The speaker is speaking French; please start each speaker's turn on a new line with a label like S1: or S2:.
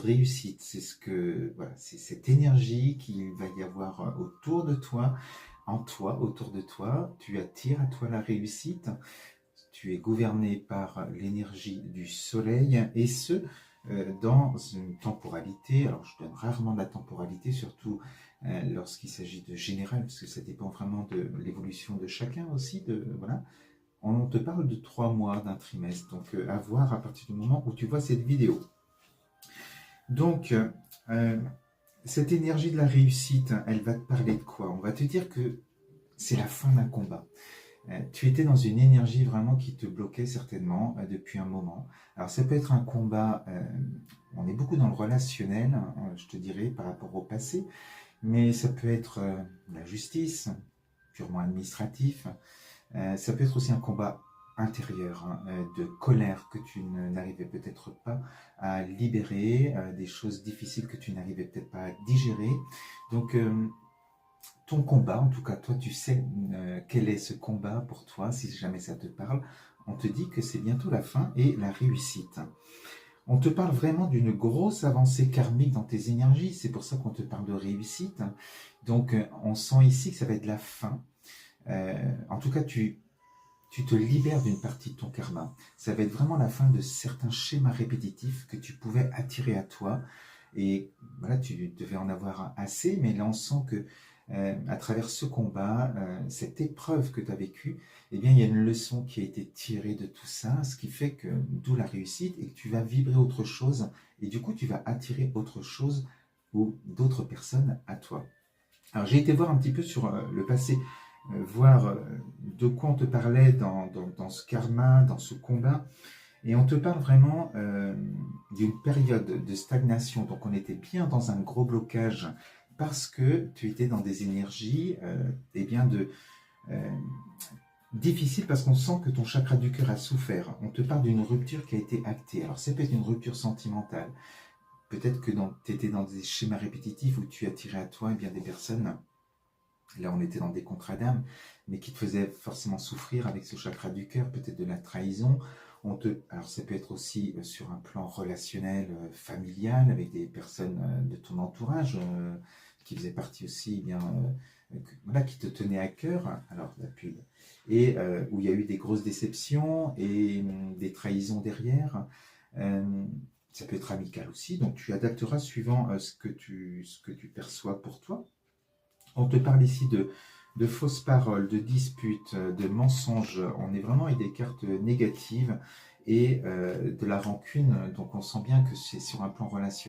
S1: réussite. C'est ce que, voilà, c'est cette énergie qu'il va y avoir autour de toi, en toi, autour de toi. Tu attires à toi la réussite. Tu es gouverné par l'énergie du soleil et ce, dans une temporalité. Alors, je donne rarement de la temporalité, surtout lorsqu'il s'agit de général, parce que ça dépend vraiment de l'évolution de chacun aussi. Voilà. On te parle de 3 mois d'un trimestre, donc à voir à partir du moment où tu vois cette vidéo. Donc, cette énergie de la réussite, elle va te parler de quoi? On va te dire que c'est la fin d'un combat. Tu étais dans une énergie vraiment qui te bloquait certainement depuis un moment. Alors ça peut être un combat, on est beaucoup dans le relationnel, je te dirais, par rapport au passé, mais ça peut être la justice, purement administratif. Ça peut être aussi un combat intérieur, de colère que tu n'arrivais peut-être pas à libérer, des choses difficiles que tu n'arrivais peut-être pas à digérer. Donc, ton combat, en tout cas, toi, tu sais quel est ce combat pour toi, si jamais ça te parle. On te dit que c'est bientôt la fin et la réussite. On te parle vraiment d'une grosse avancée karmique dans tes énergies, c'est pour ça qu'on te parle de réussite. Donc, on sent ici que ça va être la fin. En tout cas, tu te libères d'une partie de ton karma. Ça va être vraiment la fin de certains schémas répétitifs que tu pouvais attirer à toi. Et voilà, tu devais en avoir assez, mais là on sent que à travers ce combat, cette épreuve que tu as vécue, eh bien il y a une leçon qui a été tirée de tout ça, ce qui fait que, d'où la réussite, et que tu vas vibrer autre chose, et du coup tu vas attirer autre chose ou d'autres personnes à toi. Alors j'ai été voir un petit peu sur le passé, voir de quoi on te parlait dans ce karma, dans ce combat. Et on te parle vraiment d'une période de stagnation. Donc on était bien dans un gros blocage parce que tu étais dans des énergies eh bien difficiles, parce qu'on sent que ton chakra du cœur a souffert. On te parle d'une rupture qui a été actée. Alors ça peut être une rupture sentimentale. Peut-être que tu étais dans des schémas répétitifs où tu attirais à toi eh bien, des personnes. Là, on était dans des contrats d'âme, mais qui te faisaient forcément souffrir avec ce chakra du cœur, peut-être de la trahison. Alors, ça peut être aussi sur un plan relationnel, familial, avec des personnes de ton entourage qui faisaient partie aussi, eh bien, voilà, qui te tenaient à cœur. Alors, la pub. Et où il y a eu des grosses déceptions et des trahisons derrière. Ça peut être amical aussi, donc tu adapteras suivant ce que tu perçois pour toi. On te parle ici de fausses paroles, de disputes, de mensonges. On est vraiment avec des cartes négatives et de la rancune. Donc on sent bien que c'est sur un plan relationnel.